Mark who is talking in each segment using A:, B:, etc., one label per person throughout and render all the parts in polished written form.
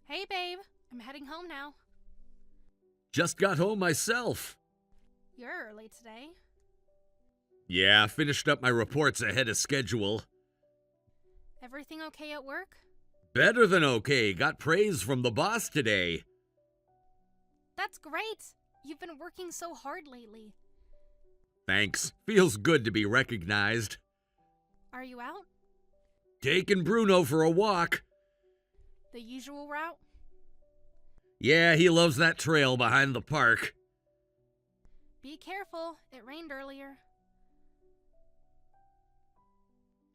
A: Hey, babe. I'm heading home now.
B: Just got home myself.
A: You're early today.
B: Yeah, finished up my reports ahead of schedule.
A: Everything okay at work?
B: Better than okay. Got praise from the boss today.
A: That's great. You've been working so hard lately.
B: Thanks. Feels good to be recognized.
A: Are you out?
B: Taking Bruno for a walk.
A: The usual route?
B: Yeah, he loves that trail behind the park.
A: Be careful. It rained earlier.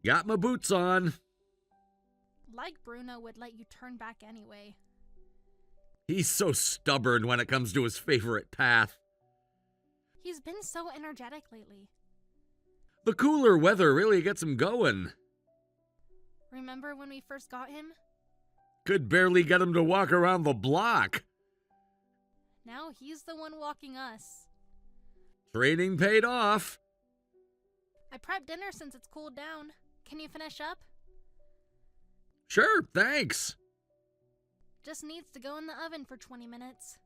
B: Got my boots on.
A: Like Bruno would let you turn back anyway.
B: He's so stubborn when it comes to his favorite path.
A: He's been so energetic lately.
B: The cooler weather really gets him going.
A: Remember when we first got him?
B: Could barely get him to walk around the block.
A: Now he's the one walking us.
B: Training paid off.
A: I prepped dinner since it's cooled down. Can you finish up?
B: Sure, thanks.
A: Just needs to go in the oven for 20 minutes.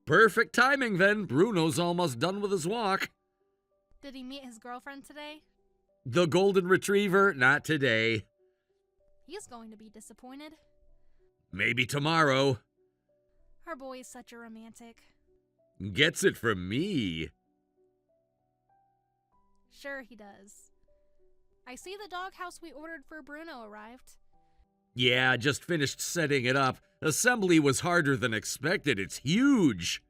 B: Perfect timing then. Bruno's almost done with his walk.
A: Did he meet his girlfriend today?
B: The golden retriever, not today.
A: He's going to be disappointed.
B: Maybe tomorrow.
A: Our boy is such a romantic.
B: Gets it from me.
A: Sure he does. I see the doghouse we ordered for Bruno arrived.
B: Yeah, just finished setting it up. Assembly was harder than expected. It's huge.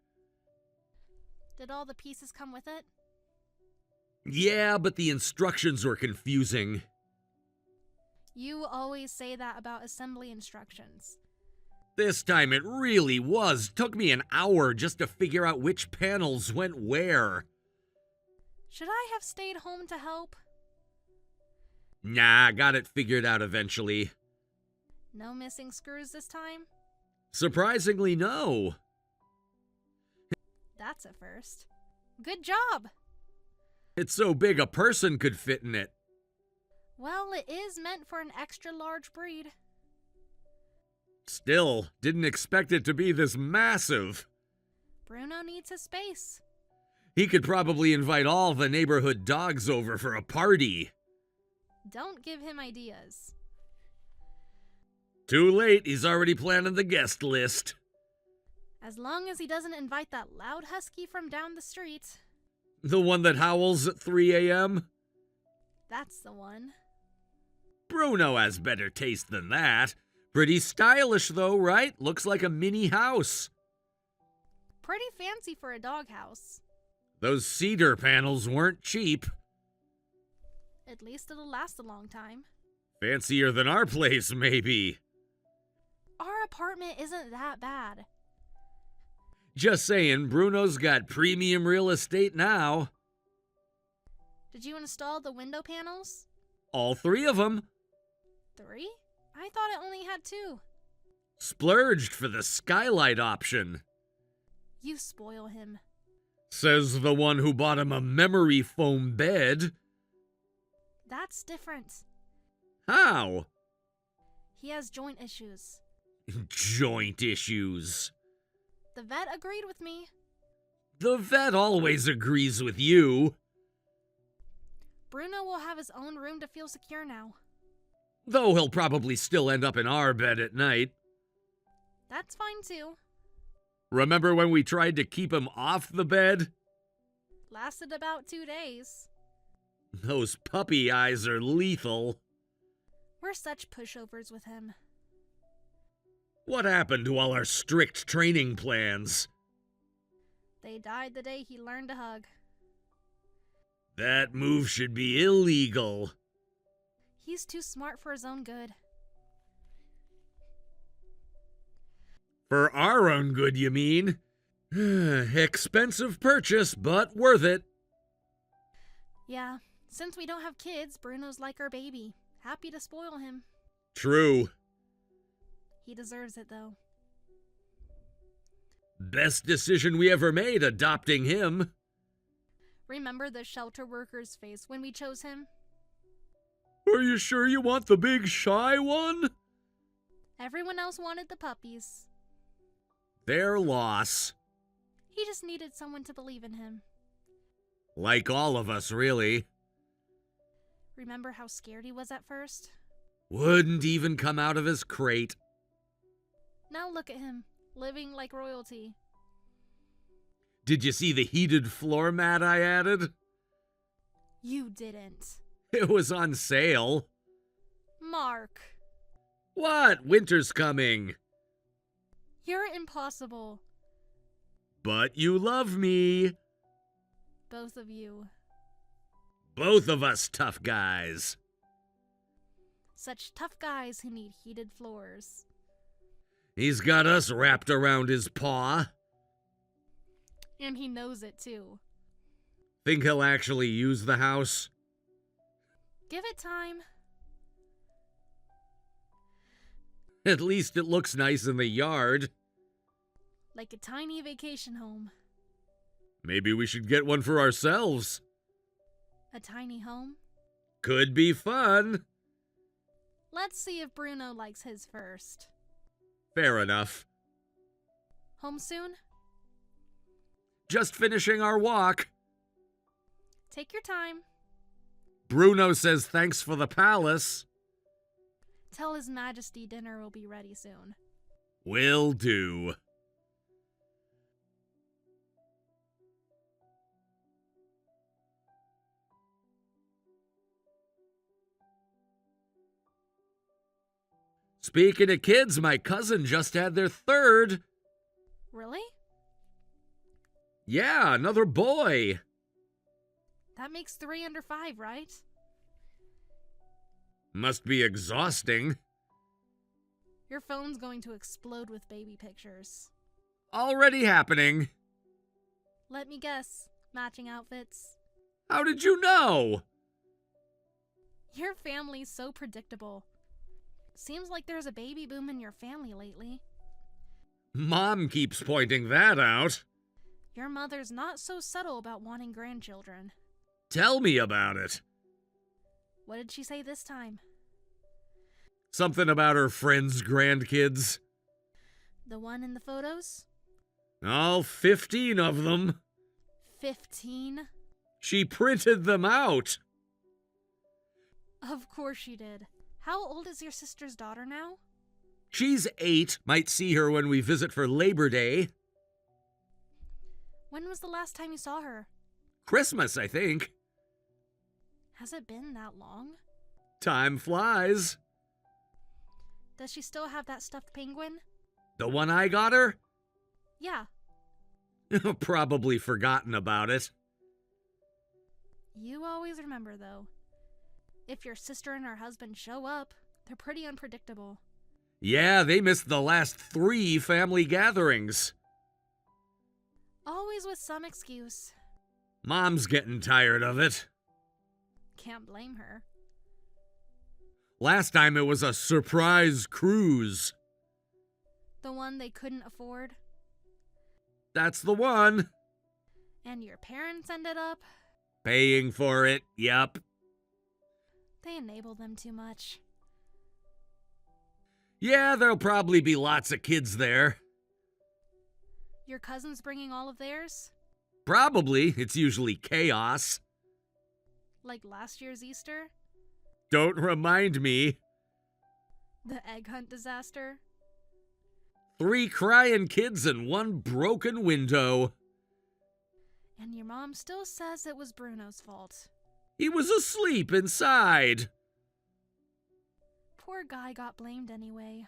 A: Did all the pieces come with it?
B: Yeah, but the instructions were confusing.
A: You always say that about assembly instructions.
B: This time it really was. Took me an hour just to figure out which panels went where.
A: Should I have stayed home to help?
B: Nah, got it figured out eventually.
A: No missing screws this time?
B: Surprisingly, no.
A: That's a first. Good job!
B: It's so big a person could fit in it.
A: Well, it is meant for an extra large breed.
B: Still, didn't expect it to be this massive.
A: Bruno needs his space.
B: He could probably invite all the neighborhood dogs over for a party.
A: Don't give him ideas.
B: Too late, he's already planning the guest list.
A: As long as he doesn't invite that loud husky from down the street.
B: The one that howls at 3 a.m.?
A: That's the one.
B: Bruno has better taste than that. Pretty stylish though, right? Looks like a mini house.
A: Pretty fancy for a doghouse.
B: Those cedar panels weren't cheap.
A: At least it'll last a long time.
B: Fancier than our place, maybe.
A: Our apartment isn't that bad.
B: Just saying, Bruno's got premium real estate now.
A: Did you install the window panels?
B: All 3 of them.
A: 3? I thought it only had 2.
B: Splurged for the skylight option.
A: You spoil him.
B: Says the one who bought him a memory foam bed.
A: That's different.
B: How?
A: He has joint issues.
B: Joint issues.
A: The vet agreed with me.
B: The vet always agrees with you.
A: Bruno will have his own room to feel secure now.
B: Though he'll probably still end up in our bed at night.
A: That's fine too.
B: Remember when we tried to keep him off the bed?
A: Lasted about 2 days.
B: Those puppy eyes are lethal.
A: We're such pushovers with him.
B: What happened to all our strict training plans?
A: They died the day he learned to hug.
B: That move should be illegal.
A: He's too smart for his own good.
B: For our own good, you mean? Expensive purchase, but worth it.
A: Yeah, since we don't have kids, Bruno's like our baby. Happy to spoil him.
B: True.
A: He deserves it, though.
B: Best decision we ever made, adopting him.
A: Remember the shelter worker's face when we chose him?
B: Are you sure you want the big shy one?
A: Everyone else wanted the puppies.
B: Their loss.
A: He just needed someone to believe in him.
B: Like all of us, really.
A: Remember how scared he was at first?
B: Wouldn't even come out of his crate.
A: Now look at him, living like royalty.
B: Did you see the heated floor mat I added?
A: You didn't.
B: It was on sale.
A: Mark.
B: What? Winter's coming.
A: You're impossible.
B: But you love me.
A: Both of you.
B: Both of us tough guys.
A: Such tough guys who need heated floors.
B: He's got us wrapped around his paw.
A: And he knows it too.
B: Think he'll actually use the house?
A: Give it time.
B: At least it looks nice in the yard.
A: Like a tiny vacation home.
B: Maybe we should get one for ourselves.
A: A tiny home?
B: Could be fun.
A: Let's see if Bruno likes his first.
B: Fair enough.
A: Home soon?
B: Just finishing our walk.
A: Take your time.
B: Bruno says thanks for the palace.
A: Tell His Majesty dinner will be ready soon.
B: Will do. Speaking of kids, my cousin just had their third.
A: Really?
B: Yeah, another boy.
A: That makes 3 under 5, right?
B: Must be exhausting.
A: Your phone's going to explode with baby pictures.
B: Already happening.
A: Let me guess. Matching outfits.
B: How did you know?
A: Your family's so predictable. Seems like there's a baby boom in your family lately.
B: Mom keeps pointing that out.
A: Your mother's not so subtle about wanting grandchildren.
B: Tell me about it.
A: What did she say this time?
B: Something about her friends' grandkids.
A: The one in the photos?
B: All 15 of them.
A: 15?
B: She printed them out.
A: Of course she did. How old is your sister's daughter now?
B: She's 8. Might see her when we visit for Labor Day.
A: When was the last time you saw her?
B: Christmas, I think.
A: Has it been that long?
B: Time flies.
A: Does she still have that stuffed penguin?
B: The one I got her?
A: Yeah.
B: Probably forgotten about it.
A: You always remember, though. If your sister and her husband show up, they're pretty unpredictable.
B: Yeah, they missed the last 3 family gatherings.
A: Always with some excuse.
B: Mom's getting tired of it.
A: Can't blame her.
B: Last time it was a surprise cruise.
A: The one they couldn't afford.
B: That's the one.
A: And your parents ended up?
B: Paying for it, yup.
A: They enable them too much.
B: Yeah, there'll probably be lots of kids there.
A: Your cousin's bringing all of theirs?
B: Probably. It's usually chaos.
A: Like last year's Easter?
B: Don't remind me.
A: The egg hunt disaster?
B: 3 crying kids and 1 broken window.
A: And your mom still says it was Bruno's fault.
B: He was asleep inside.
A: Poor guy got blamed anyway.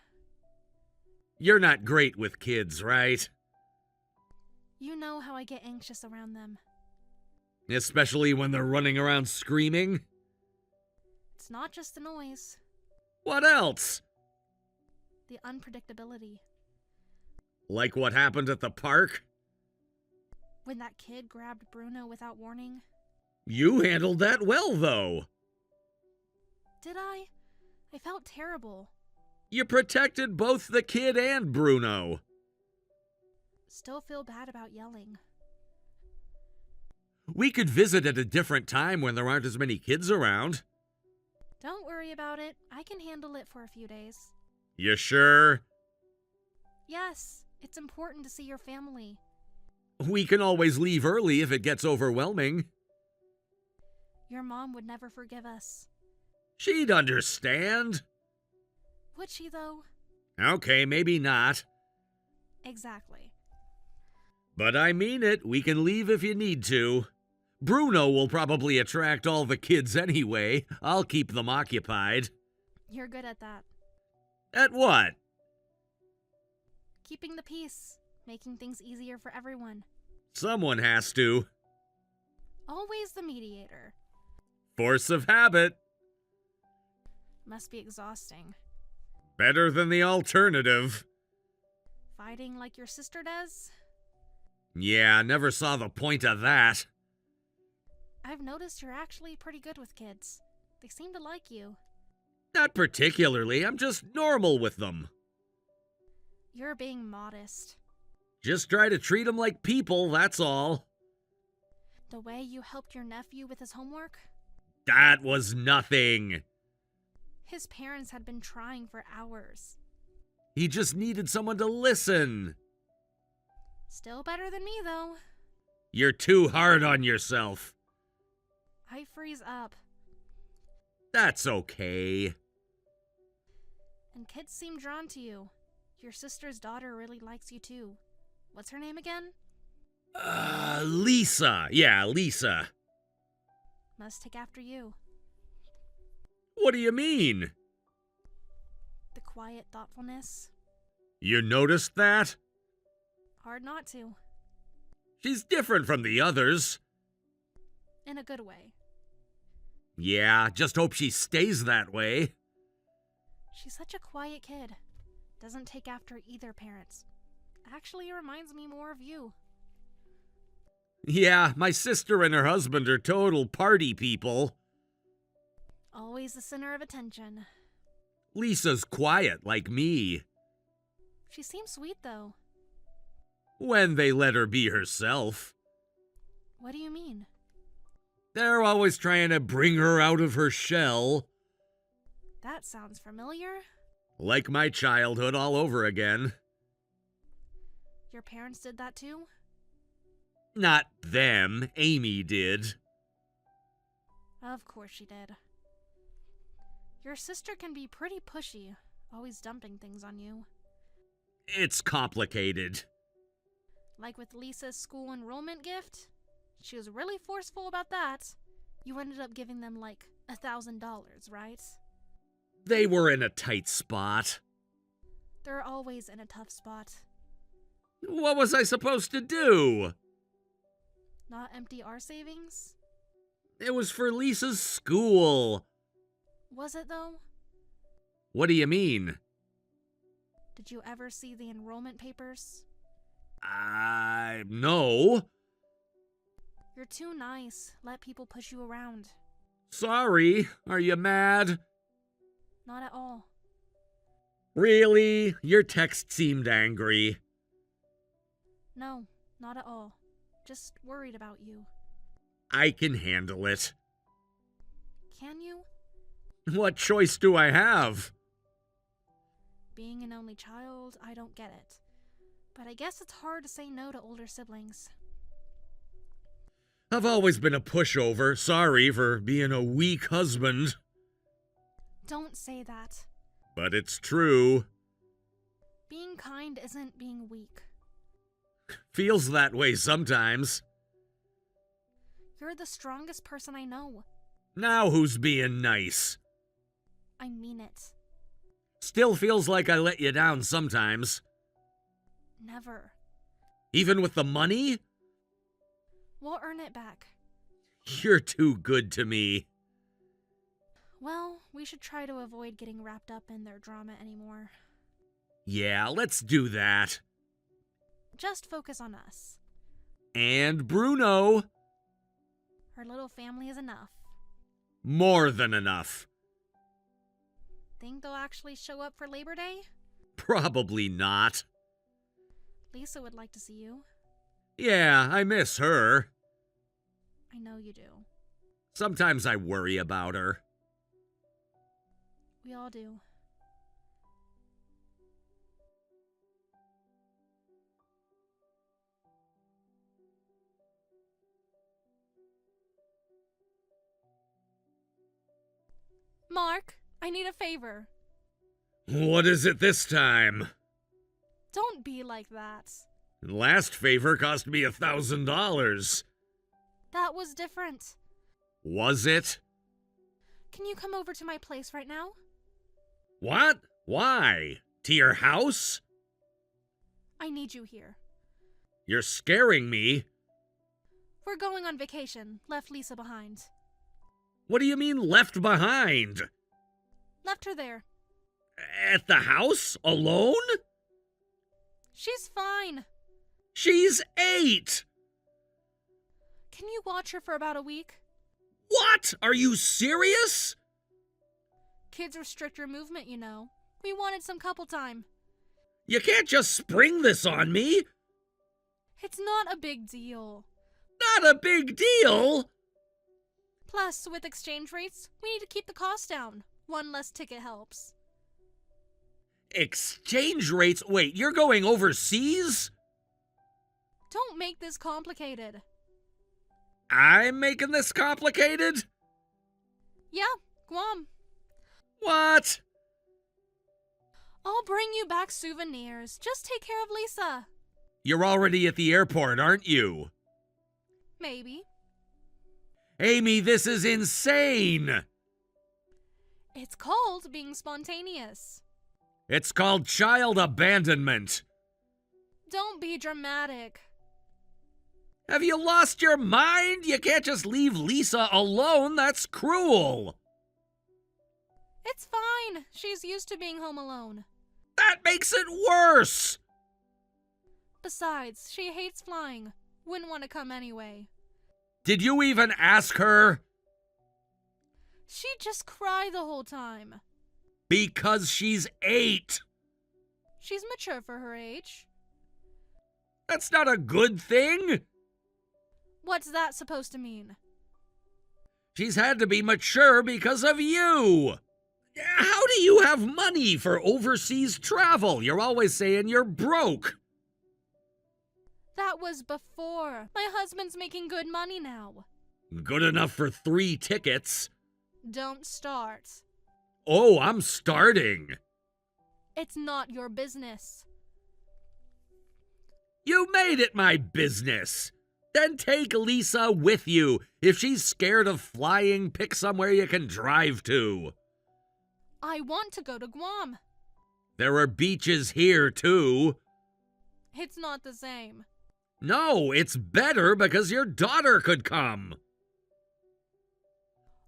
B: You're not great with kids, right?
A: You know how I get anxious around them.
B: Especially when they're running around screaming.
A: It's not just the noise.
B: What else?
A: The unpredictability.
B: Like what happened at the park?
A: When that kid grabbed Bruno without warning.
B: You handled that well, though.
A: Did I? I felt terrible.
B: You protected both the kid and Bruno.
A: Still feel bad about yelling.
B: We could visit at a different time when there aren't as many kids around.
A: Don't worry about it. I can handle it for a few days.
B: You sure?
A: Yes, it's important to see your family.
B: We can always leave early if it gets overwhelming.
A: Your mom would never forgive us.
B: She'd understand.
A: Would she, though?
B: Okay, maybe not.
A: Exactly.
B: But I mean it. We can leave if you need to. Bruno will probably attract all the kids anyway. I'll keep them occupied.
A: You're good at that.
B: At what?
A: Keeping the peace, making things easier for everyone.
B: Someone has to.
A: Always the mediator.
B: Force of habit.
A: Must be exhausting.
B: Better than the alternative.
A: Fighting like your sister does?
B: Yeah, never saw the point of that.
A: I've noticed you're actually pretty good with kids. They seem to like you.
B: Not particularly, I'm just normal with them.
A: You're being modest.
B: Just try to treat them like people, that's all.
A: The way you helped your nephew with his homework?
B: That was nothing.
A: His parents had been trying for hours.
B: He just needed someone to listen.
A: Still better than me, though.
B: You're too hard on yourself.
A: I freeze up.
B: That's okay.
A: And kids seem drawn to you. Your sister's daughter really likes you too. What's her name again?
B: Lisa. Yeah, Lisa.
A: Must take after you.
B: What do you mean?
A: The quiet thoughtfulness.
B: You noticed that?
A: Hard not to.
B: She's different from the others.
A: In a good way.
B: Yeah, just hope she stays that way.
A: She's such a quiet kid. Doesn't take after either parents. Actually reminds me more of you.
B: Yeah, my sister and her husband are total party people.
A: Always the center of attention.
B: Lisa's quiet like me.
A: She seems sweet, though.
B: When they let her be herself.
A: What do you mean?
B: They're always trying to bring her out of her shell.
A: That sounds familiar.
B: Like my childhood all over again.
A: Your parents did that too?
B: Not them, Amy did.
A: Of course she did. Your sister can be pretty pushy, always dumping things on you.
B: It's complicated.
A: Like with Lisa's school enrollment gift? She was really forceful about that. You ended up giving them like $1,000, right?
B: They were in a tight spot.
A: They're always in a tough spot.
B: What was I supposed to do?
A: Not empty our savings?
B: It was for Lisa's school.
A: Was it though?
B: What do you mean?
A: Did you ever see the enrollment papers?
B: No.
A: You're too nice. Let people push you around.
B: Sorry, are you mad?
A: Not at all.
B: Really? Your text seemed angry.
A: No, not at all. Just worried about you.
B: I can handle it.
A: Can you?
B: What choice do I have?
A: Being an only child, I don't get it. But I guess it's hard to say no to older siblings.
B: I've always been a pushover. Sorry for being a weak husband.
A: Don't say that.
B: But it's true.
A: Being kind isn't being weak.
B: Feels that way sometimes.
A: You're the strongest person I know.
B: Now who's being nice?
A: I mean it.
B: Still feels like I let you down sometimes.
A: Never.
B: Even with the money?
A: We'll earn it back.
B: You're too good to me.
A: Well, we should try to avoid getting wrapped up in their drama anymore.
B: Yeah, let's do that.
A: Just focus on us.
B: And Bruno.
A: Our little family is enough.
B: More than enough.
A: Think they'll actually show up for Labor Day?
B: Probably not.
A: Lisa would like to see you.
B: Yeah, I miss her.
A: I know you do.
B: Sometimes I worry about her.
A: We all do. Mark, I need a favor.
B: What is it this time?
A: Don't be like that.
B: Last favor cost me $1,000.
A: That was different.
B: Was it?
A: Can you come over to my place right now?
B: What? Why? To your house?
A: I need you here.
B: You're scaring me.
A: We're going on vacation. Left Lisa behind.
B: What do you mean left behind?
A: Left her there.
B: At the house? Alone?
A: She's fine.
B: She's 8!
A: Can you watch her for about a week?
B: What? Are you serious?
A: Kids restrict your movement, you know. We wanted some couple time.
B: You can't just spring this on me.
A: It's not a big deal.
B: Not a big deal.
A: Plus, with exchange rates, we need to keep the cost down. One less ticket helps.
B: Exchange rates? Wait, you're going overseas?
A: Don't make this complicated.
B: I'm making this complicated?
A: Yeah, Guam.
B: What?
A: I'll bring you back souvenirs. Just take care of Lisa.
B: You're already at the airport, aren't you?
A: Maybe.
B: Amy, this is insane!
A: It's called being spontaneous.
B: It's called child abandonment.
A: Don't be dramatic.
B: Have you lost your mind? You can't just leave Lisa alone. That's cruel.
A: It's fine. She's used to being home alone.
B: That makes it worse.
A: Besides, she hates flying. Wouldn't want to come anyway.
B: Did you even ask her?
A: She'd just cry the whole time.
B: Because she's 8.
A: She's mature for her age.
B: That's not a good thing.
A: What's that supposed to mean?
B: She's had to be mature because of you. How do you have money for overseas travel? You're always saying you're broke.
A: That was before. My husband's making good money now.
B: Good enough for 3 tickets.
A: Don't start.
B: Oh, I'm starting.
A: It's not your business.
B: You made it my business. Then take Lisa with you. If she's scared of flying, pick somewhere you can drive to.
A: I want to go to Guam.
B: There are beaches here, too.
A: It's not the same.
B: No, it's better because your daughter could come.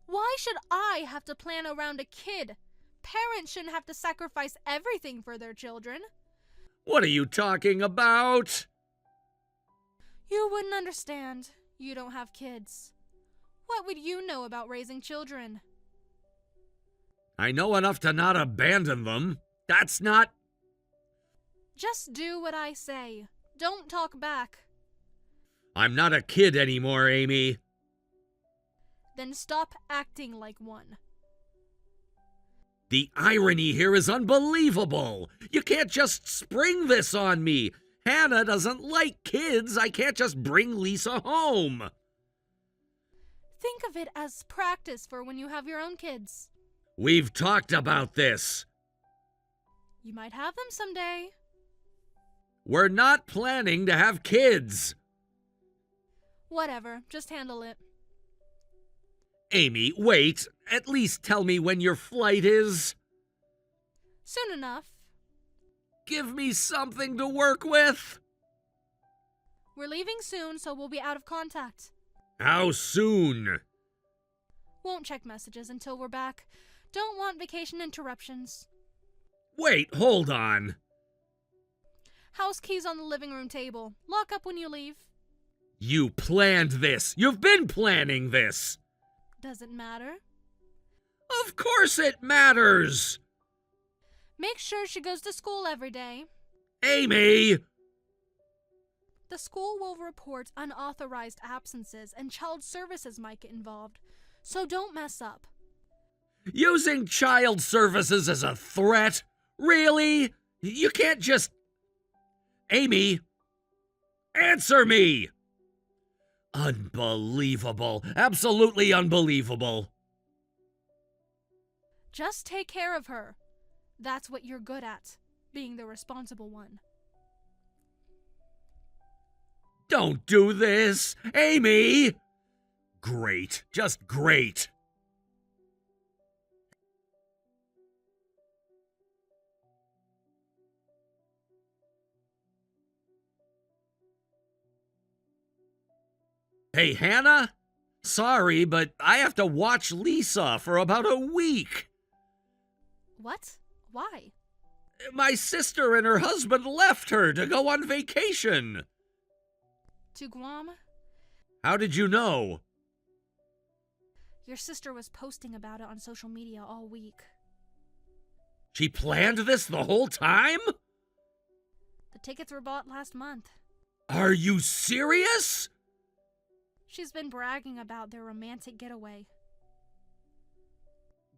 A: Why should I have to plan around a kid? Parents shouldn't have to sacrifice everything for their children.
B: What are you talking about?
A: You wouldn't understand. You don't have kids. What would you know about raising children?
B: I know enough to not abandon them. That's not...
A: Just do what I say. Don't talk back.
B: I'm not a kid anymore, Amy.
A: Then stop acting like one.
B: The irony here is unbelievable. You can't just spring this on me. Hannah doesn't like kids. I can't just bring Lisa home.
A: Think of it as practice for when you have your own kids.
B: We've talked about this.
A: You might have them someday.
B: We're not planning to have kids.
A: Whatever, just handle it.
B: Amy, wait. At least tell me when your flight is.
A: Soon enough.
B: Give me something to work with.
A: We're leaving soon, so we'll be out of contact.
B: How soon?
A: Won't check messages until we're back. Don't want vacation interruptions.
B: Wait, hold on.
A: House keys on the living room table. Lock up when you leave.
B: You planned this. You've been planning this.
A: Does it matter?
B: Of course it matters.
A: Make sure she goes to school every day.
B: Amy!
A: The school will report unauthorized absences and child services might get involved, so don't mess up.
B: Using child services as a threat? Really? You can't just... Amy! Answer me! Unbelievable. Absolutely unbelievable.
A: Just take care of her. That's what you're good at, being the responsible one.
B: Don't do this, Amy! Great, just great. Hey, Hannah? Sorry, but I have to watch Lisa for about a week.
A: What? Why?
B: My sister and her husband left her to go on vacation.
A: To Guam?
B: How did you know?
A: Your sister was posting about it on social media all week.
B: She planned this the whole time?
A: The tickets were bought last month.
B: Are you serious?
A: She's been bragging about their romantic getaway.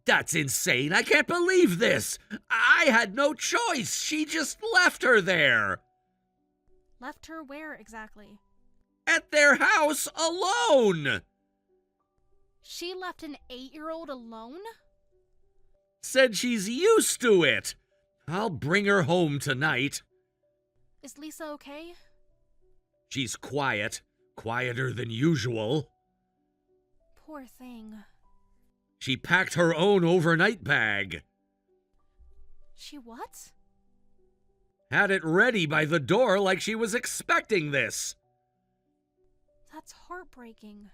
B: That's insane. I can't believe this. I had no choice. She just left her there.
A: Left her where exactly?
B: At their house alone.
A: She left an 8-year-old alone?
B: Said she's used to it. I'll bring her home tonight.
A: Is Lisa okay?
B: She's quiet. Quieter than usual.
A: Poor thing.
B: She packed her own overnight bag.
A: She what?
B: Had it ready by the door like she was expecting this.
A: That's heartbreaking.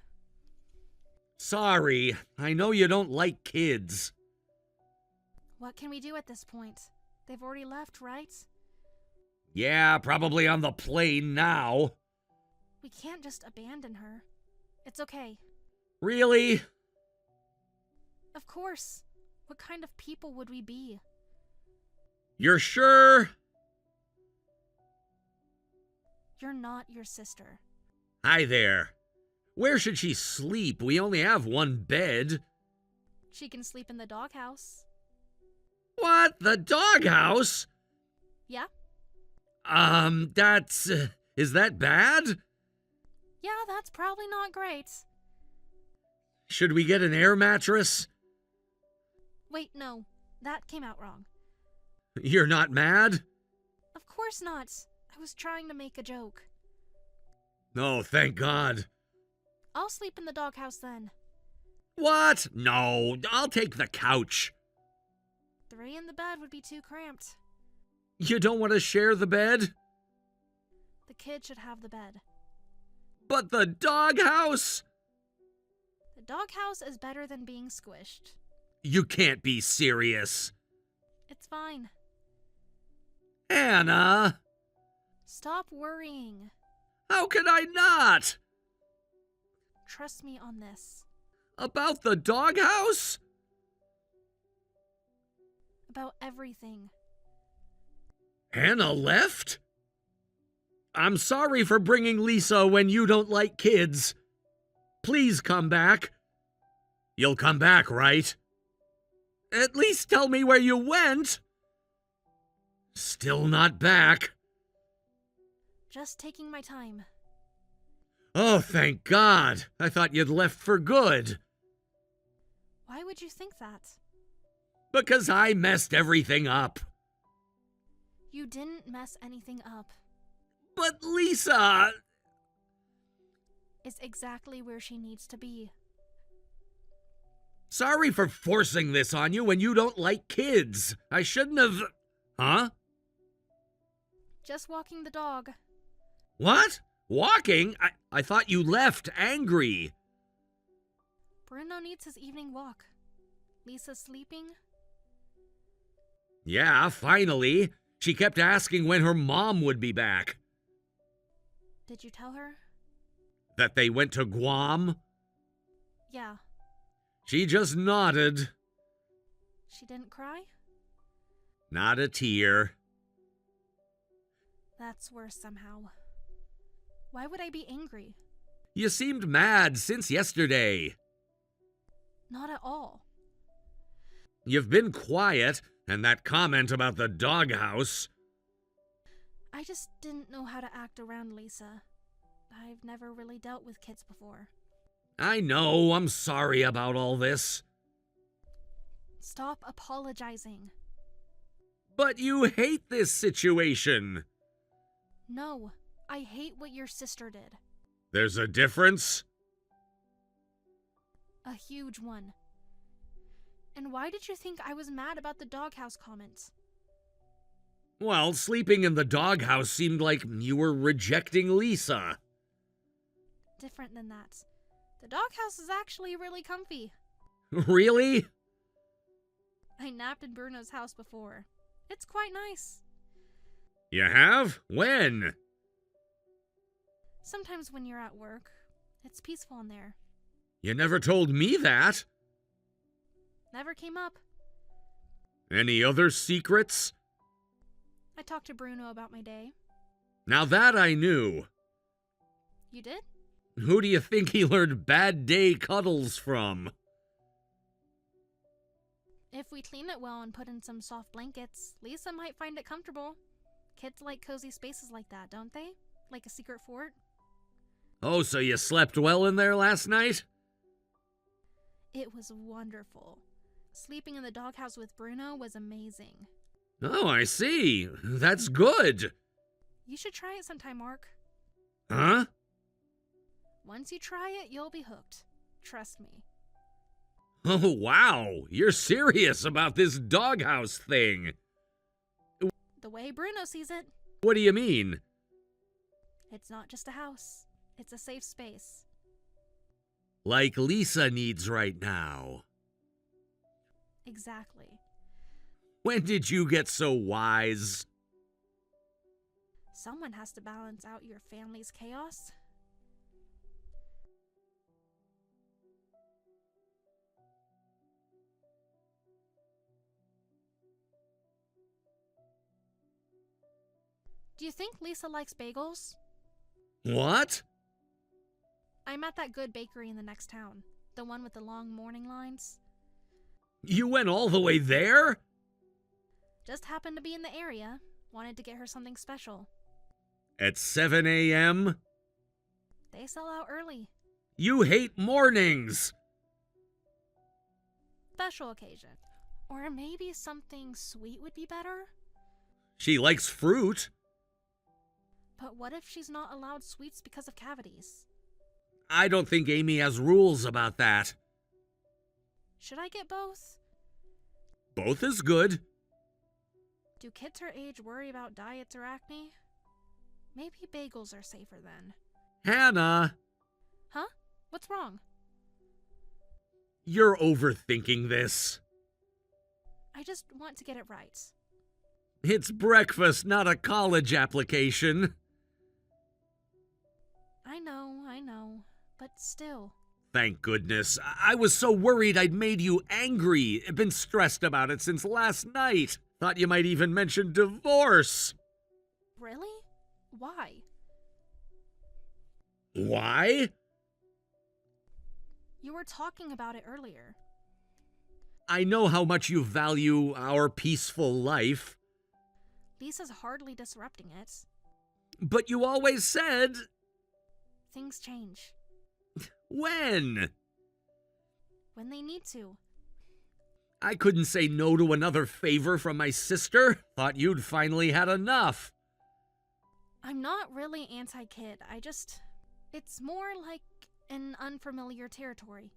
B: Sorry, I know you don't like kids.
A: What can we do at this point? They've already left, right?
B: Yeah, probably on the plane now.
A: We can't just abandon her. It's okay.
B: Really?
A: Of course. What kind of people would we be?
B: You're sure?
A: You're not your sister.
B: Hi there. Where should she sleep? We only have one bed.
A: She can sleep in the doghouse.
B: What? The doghouse?
A: Yeah?
B: Is that bad?
A: Yeah, that's probably not great.
B: Should we get an air mattress?
A: Wait, no. That came out wrong.
B: You're not mad?
A: Of course not. I was trying to make a joke.
B: Oh, thank God.
A: I'll sleep in the doghouse then.
B: What? No, I'll take the couch.
A: 3 in the bed would be too cramped.
B: You don't want to share the bed?
A: The kid should have the bed.
B: But the doghouse?
A: The doghouse is better than being squished.
B: You can't be serious.
A: It's fine.
B: Anna!
A: Stop worrying.
B: How could I not?
A: Trust me on this.
B: About the doghouse?
A: About everything.
B: Hannah left? I'm sorry for bringing Lisa when you don't like kids. Please come back. You'll come back, right? At least tell me where you went. Still not back.
A: Just taking my time.
B: Oh, thank God. I thought you'd left for good.
A: Why would you think that?
B: Because I messed everything up.
A: You didn't mess anything up.
B: But Lisa...
A: Is exactly where she needs to be.
B: Sorry for forcing this on you when you don't like kids. I shouldn't have... Huh?
A: Just walking the dog.
B: What? Walking? I thought you left angry.
A: Bruno needs his evening walk. Lisa's sleeping.
B: Yeah, finally. She kept asking when her mom would be back.
A: Did you tell her?
B: That they went to Guam?
A: Yeah.
B: She just nodded.
A: She didn't cry?
B: Not a tear.
A: That's worse somehow. Why would I be angry?
B: You seemed mad since yesterday.
A: Not at all.
B: You've been quiet, and that comment about the doghouse.
A: I just didn't know how to act around Lisa. I've never really dealt with kids before.
B: I know, I'm sorry about all this.
A: Stop apologizing.
B: But you hate this situation.
A: No, I hate what your sister did.
B: There's a difference?
A: A huge one. And why did you think I was mad about the doghouse comments?
B: Well, sleeping in the doghouse seemed like you were rejecting Lisa.
A: Different than that. The doghouse is actually really comfy.
B: Really?
A: I napped in Bruno's house before. It's quite nice.
B: You have? When?
A: Sometimes when you're at work, it's peaceful in there.
B: You never told me that.
A: Never came up.
B: Any other secrets?
A: I talked to Bruno about my day.
B: Now that I knew.
A: You did?
B: Who do you think he learned bad day cuddles from?
A: If we clean it well and put in some soft blankets, Lisa might find it comfortable. Kids like cozy spaces like that, don't they? Like a secret fort?
B: Oh, so you slept well in there last night?
A: It was wonderful. Sleeping in the doghouse with Bruno was amazing.
B: Oh, I see. That's good.
A: You should try it sometime, Mark.
B: Huh?
A: Once you try it, you'll be hooked. Trust me.
B: Oh, wow. You're serious about this doghouse thing.
A: The way Bruno sees it,
B: What do you mean?
A: it's not just a house. It's a safe space.
B: Like Lisa needs right now.
A: Exactly.
B: When did you get so wise?
A: Someone has to balance out your family's chaos. Do you think Lisa likes bagels?
B: What?
A: I'm at that good bakery in the next town. The one with the long morning lines.
B: You went all the way there?
A: Just happened to be in the area. Wanted to get her something special.
B: At 7 a.m.?
A: They sell out early.
B: You hate mornings!
A: Special occasion. Or maybe something sweet would be better?
B: She likes fruit.
A: But what if she's not allowed sweets because of cavities?
B: I don't think Amy has rules about that.
A: Should I get both?
B: Both is good.
A: Do kids her age worry about diets or acne? Maybe bagels are safer then.
B: Hannah,
A: Huh? What's wrong?
B: you're overthinking this.
A: I just want to get it right.
B: It's breakfast, not a college application.
A: I know, but still.
B: Thank goodness. I was so worried I'd made you angry. Been stressed about it since last night. Thought you might even mention divorce.
A: Really? Why?
B: Why?
A: You were talking about it earlier.
B: I know how much you value our peaceful life,
A: Lisa's hardly disrupting it.
B: but you always said...
A: Things change.
B: When?
A: When they need to.
B: I couldn't say no to another favor from my sister. Thought you'd finally had enough.
A: I'm not really anti-kid. It's more like an unfamiliar territory.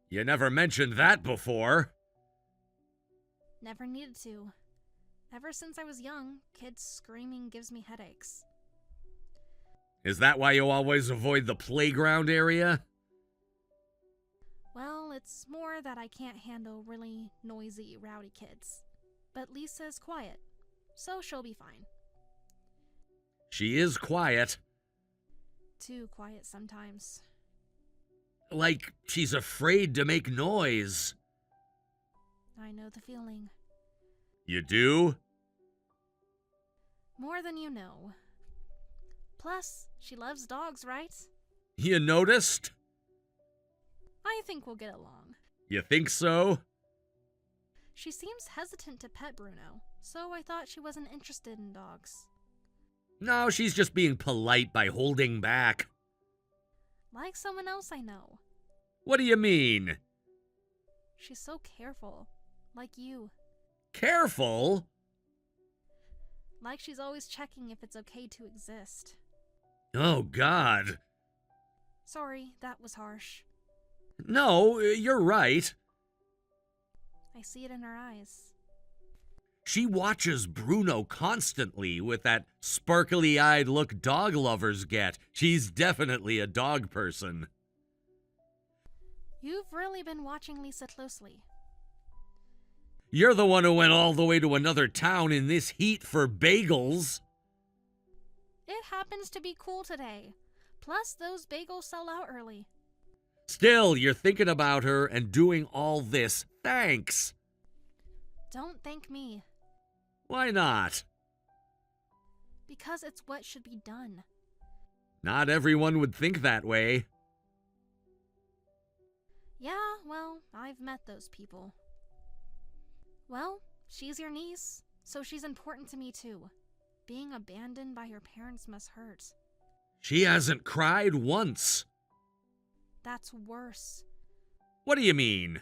B: You never mentioned that before.
A: Never needed to. Ever since I was young, kids screaming gives me headaches.
B: Is that why you always avoid the playground area?
A: Well, it's more that I can't handle really noisy, rowdy kids. But Lisa's quiet, so she'll be fine.
B: She is quiet.
A: Too quiet sometimes.
B: Like she's afraid to make noise.
A: I know the feeling.
B: You do?
A: More than you know. Plus, she loves dogs, right?
B: You noticed?
A: I think we'll get along.
B: You think so?
A: She seems hesitant to pet Bruno, so I thought she wasn't interested in dogs.
B: No, she's just being polite by holding back.
A: Like someone else I know.
B: What do you mean?
A: She's so careful. Like you.
B: Careful?
A: Like she's always checking if it's okay to exist.
B: Oh, God.
A: Sorry, that was harsh.
B: No, you're right.
A: I see it in her eyes.
B: She watches Bruno constantly with that sparkly-eyed look dog lovers get. She's definitely a dog person.
A: You've really been watching Lisa closely.
B: You're the one who went all the way to another town in this heat for bagels.
A: It happens to be cool today. Plus, those bagels sell out early.
B: Still, you're thinking about her and doing all this. Thanks.
A: Don't thank me.
B: Why not?
A: Because it's what should be done.
B: Not everyone would think that way.
A: Yeah, well, I've met those people. Well, she's your niece, so she's important to me too. Being abandoned by her parents must hurt.
B: She hasn't cried once.
A: That's worse.
B: What do you mean?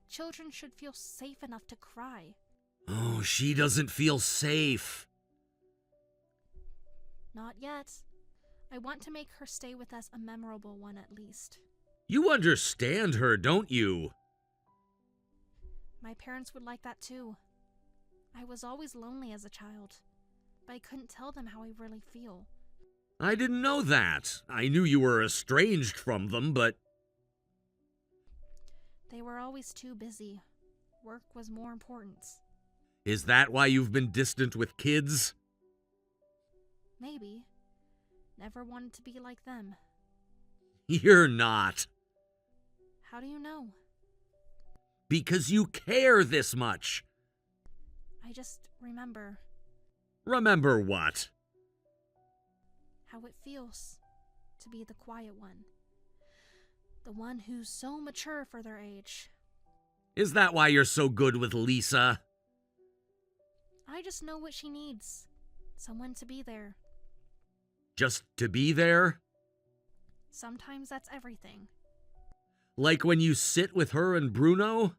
A: Children should feel safe enough to cry.
B: Oh, she doesn't feel safe.
A: Not yet. I want to make her stay with us a memorable one at least.
B: You understand her, don't you?
A: My parents would like that too. I was always lonely as a child, but I couldn't tell them how I really feel.
B: I didn't know that. I knew you were estranged from them, but...
A: They were always too busy. Work was more important.
B: Is that why you've been distant with kids?
A: Maybe. Never wanted to be like them.
B: You're not.
A: How do you know?
B: Because you care this much.
A: I just remember
B: Remember what?
A: how it feels to be the quiet one. The one who's so mature for their age.
B: Is that why you're so good with Lisa?
A: I just know what she needs. Someone to be there.
B: Just to be there?
A: Sometimes that's everything.
B: Like when you sit with her and Bruno?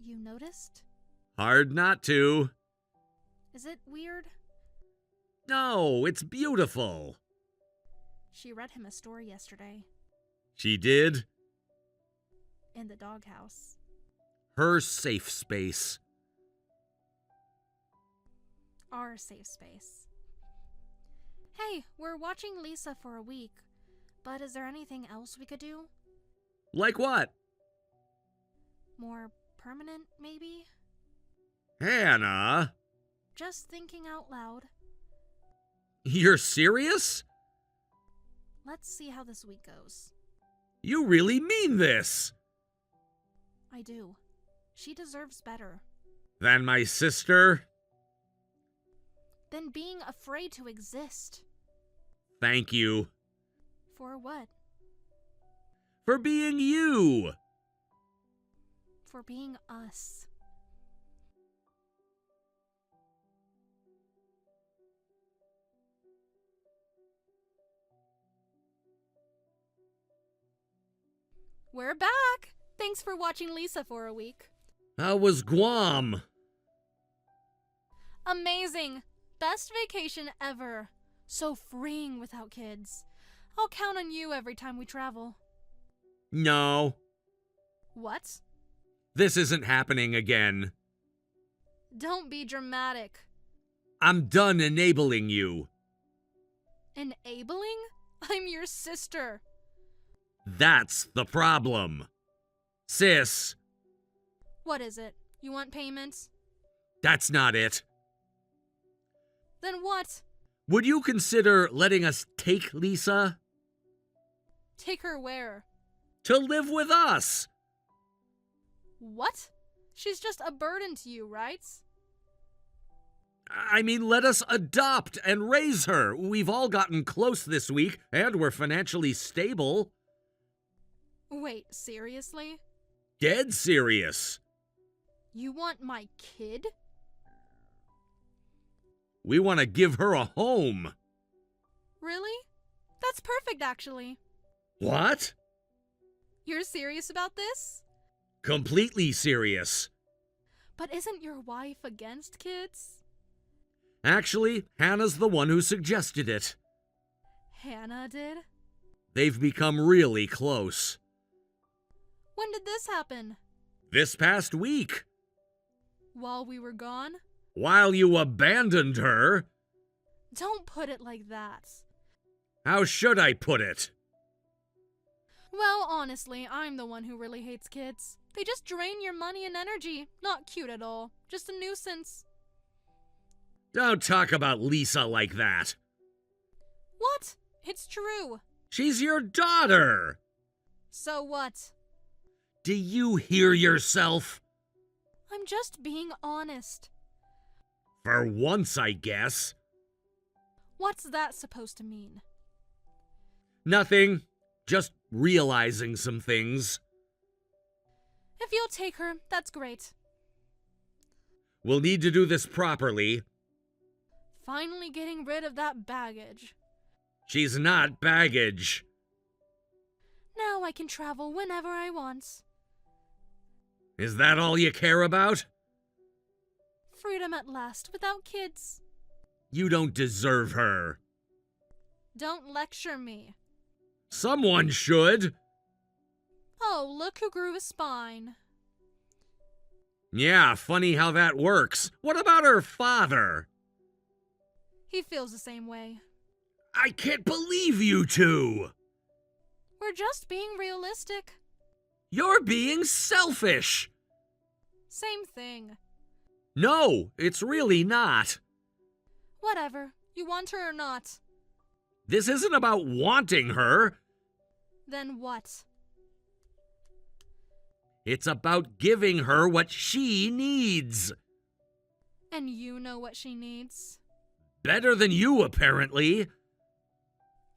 A: You noticed?
B: Hard not to.
A: Is it weird?
B: No, it's beautiful.
A: She read him a story yesterday.
B: She did?
A: In the doghouse.
B: Her safe space.
A: Our safe space. Hey, we're watching Lisa for a week, but is there anything else we could do?
B: Like what?
A: More permanent, maybe?
B: Hannah,
A: Just thinking out loud.
B: you're serious?
A: Let's see how this week goes.
B: You really mean this?
A: I do. She deserves better
B: Than my sister?
A: than being afraid to exist.
B: Thank you.
A: For what?
B: For being you.
A: For being us. We're back! Thanks for watching Lisa for a week.
B: How was Guam?
A: Amazing! Best vacation ever. So freeing without kids. I'll count on you every time we travel.
B: No,
A: What?
B: this isn't happening again.
A: Don't be dramatic.
B: I'm done enabling you.
A: Enabling? I'm your sister.
B: That's the problem. Sis,
A: What is it? You want payments?
B: that's not it.
A: Then what?
B: Would you consider letting us take Lisa?
A: Take her where?
B: To live with us?
A: What? She's just a burden to you, right?
B: I mean, let us adopt and raise her. We've all gotten close this week, and we're financially stable.
A: Wait, seriously?
B: Dead serious.
A: You want my kid?
B: We want to give her a home.
A: Really? That's perfect, actually.
B: What?
A: You're serious about this?
B: Completely serious.
A: But isn't your wife against kids?
B: Actually, Hannah's the one who suggested it.
A: Hannah did?
B: They've become really close.
A: When did this happen?
B: This past week.
A: While we were gone?
B: While you abandoned her.
A: Don't put it like that.
B: How should I put it?
A: Well, honestly, I'm the one who really hates kids. They just drain your money and energy. Not cute at all. Just a nuisance.
B: Don't talk about Lisa like that.
A: What? It's true.
B: She's your daughter.
A: So what?
B: Do you hear yourself?
A: I'm just being honest.
B: For once, I guess.
A: What's that supposed to mean?
B: Nothing. Just realizing some things.
A: If you'll take her, that's great.
B: We'll need to do this properly.
A: Finally getting rid of that baggage.
B: She's not baggage.
A: Now I can travel whenever I want.
B: Is that all you care about?
A: Freedom at last, without kids.
B: You don't deserve her.
A: Don't lecture me.
B: Someone should.
A: Oh, look who grew a spine.
B: Yeah, funny how that works. What about her father?
A: He feels the same way.
B: I can't believe you two.
A: We're just being realistic.
B: You're being selfish.
A: Same thing.
B: No, it's really not.
A: Whatever. You want her or not?
B: This isn't about wanting her.
A: Then what?
B: It's about giving her what she needs.
A: And you know what she needs?
B: Better than you, apparently.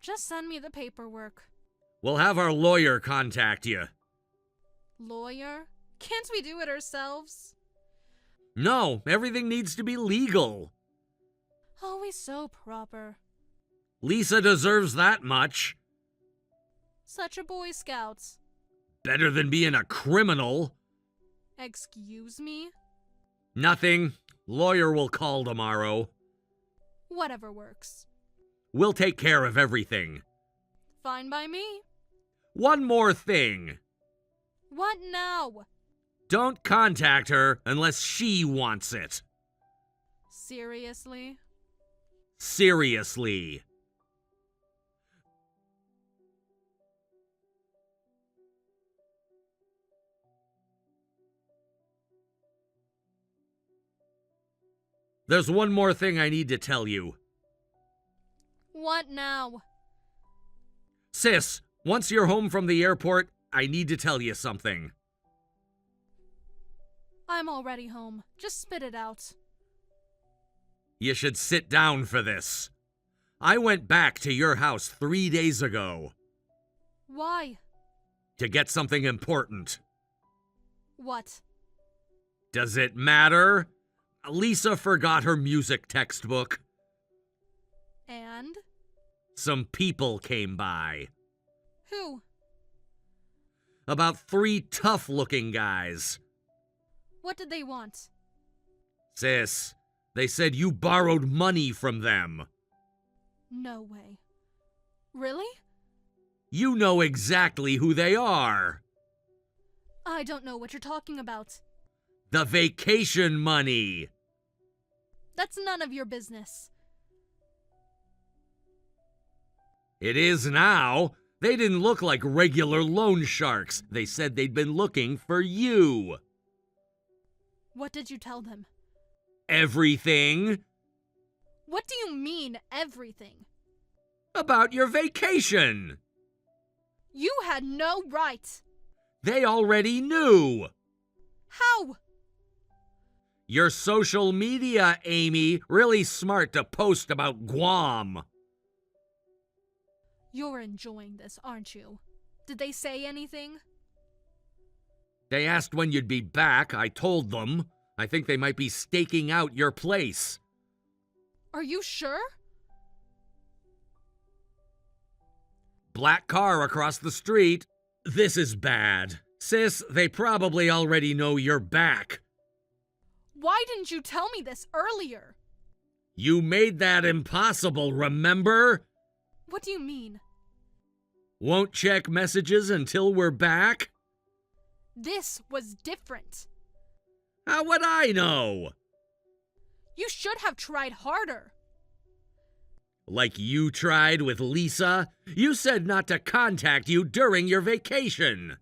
A: Just send me the paperwork.
B: We'll have our lawyer contact you.
A: Lawyer? Can't we do it ourselves?
B: No, everything needs to be legal.
A: Always so proper.
B: Lisa deserves that much.
A: Such a Boy Scout.
B: Better than being a criminal.
A: Excuse me?
B: Nothing. Lawyer will call tomorrow.
A: Whatever works.
B: We'll take care of everything.
A: Fine by me.
B: One more thing.
A: What now?
B: Don't contact her unless she wants it.
A: Seriously?
B: Seriously. There's one more thing I need to tell you.
A: What now?
B: Sis, once you're home from the airport, I need to tell you something.
A: I'm already home. Just spit it out.
B: You should sit down for this. I went back to your house 3 days ago.
A: Why?
B: To get something important.
A: What?
B: Does it matter? Lisa forgot her music textbook.
A: And?
B: Some people came by.
A: Who?
B: About 3 tough-looking guys.
A: What did they want?
B: Sis, they said you borrowed money from them.
A: No way. Really?
B: You know exactly who they are.
A: I don't know what you're talking about.
B: The vacation money.
A: That's none of your business.
B: It is now. They didn't look like regular loan sharks. They said they'd been looking for you.
A: What did you tell them?
B: Everything.
A: What do you mean, everything?
B: About your vacation.
A: You had no right.
B: They already knew.
A: How?
B: Your social media, Amy, really smart to post about Guam.
A: You're enjoying this, aren't you? Did they say anything?
B: They asked when you'd be back. I told them. I think they might be staking out your place.
A: Are you sure?
B: Black car across the street. This is bad. Sis, they probably already know you're back.
A: Why didn't you tell me this earlier?
B: You made that impossible, remember?
A: What do you mean?
B: Won't check messages until we're back?
A: This was different.
B: How would I know?
A: You should have tried harder.
B: Like you tried with Lisa? You said not to contact you during your vacation.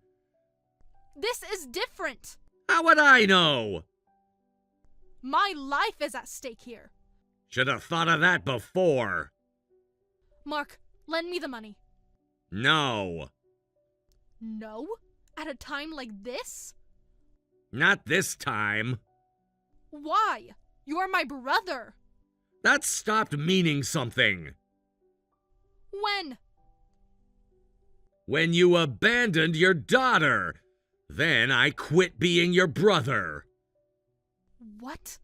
A: This is different.
B: How would I know?
A: My life is at stake here.
B: Should have thought of that before.
A: Mark, lend me the money.
B: No.
A: No? At a time like this?
B: Not this time.
A: Why? You're my brother.
B: That stopped meaning something.
A: When?
B: When you abandoned your daughter. Then I quit being your brother.
A: What?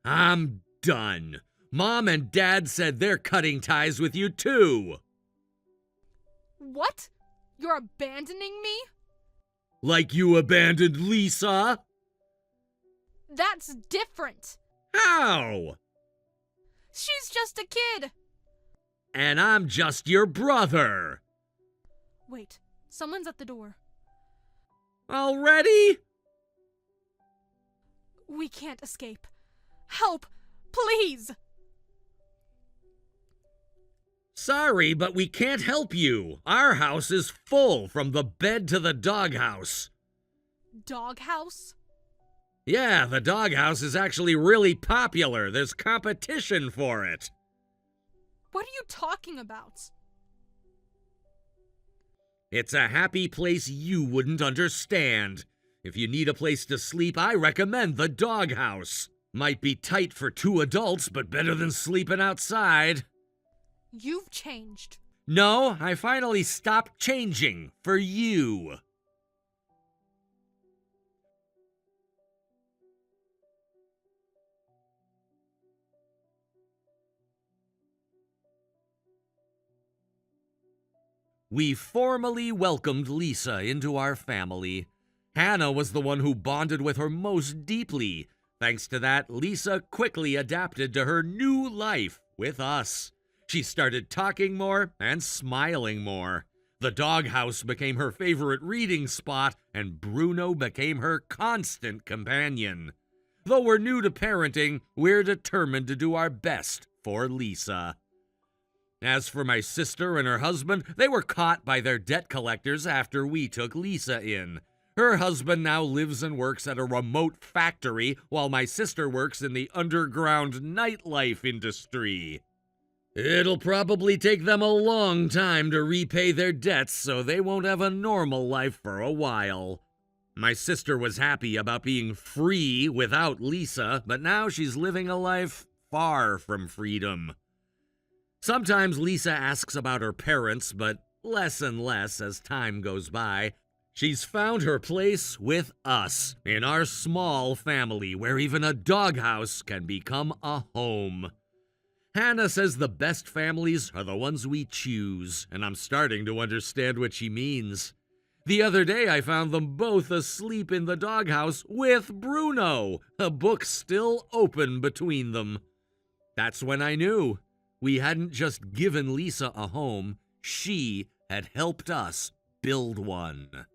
B: I'm done. Mom and Dad said they're cutting ties with you too.
A: What? You're abandoning me?
B: Like you abandoned Lisa?
A: That's different.
B: How?
A: She's just a kid.
B: And I'm just your brother.
A: Wait, someone's at the door.
B: Already?
A: We can't escape. Help, please.
B: Sorry, but we can't help you. Our house is full from the bed to the doghouse.
A: Doghouse?
B: Yeah, the doghouse is actually really popular. There's competition for it.
A: What are you talking about?
B: It's a happy place you wouldn't understand. If you need a place to sleep, I recommend the doghouse. Might be tight for 2 adults, but better than sleeping outside.
A: You've changed.
B: No, I finally stopped changing for you. We formally welcomed Lisa into our family. Hannah was the one who bonded with her most deeply. Thanks to that, Lisa quickly adapted to her new life with us. She started talking more and smiling more. The doghouse became her favorite reading spot, and Bruno became her constant companion. Though we're new to parenting, we're determined to do our best for Lisa. As for my sister and her husband, they were caught by their debt collectors after we took Lisa in. Her husband now lives and works at a remote factory, while my sister works in the underground nightlife industry. It'll probably take them a long time to repay their debts, so they won't have a normal life for a while. My sister was happy about being free without Lisa, but now she's living a life far from freedom. Sometimes Lisa asks about her parents, but less and less as time goes by. She's found her place with us, in our small family where even a doghouse can become a home. Hannah says the best families are the ones we choose, and I'm starting to understand what she means. The other day I found them both asleep in the doghouse with Bruno, a book still open between them. That's when I knew. We hadn't just given Lisa a home, she had helped us build one.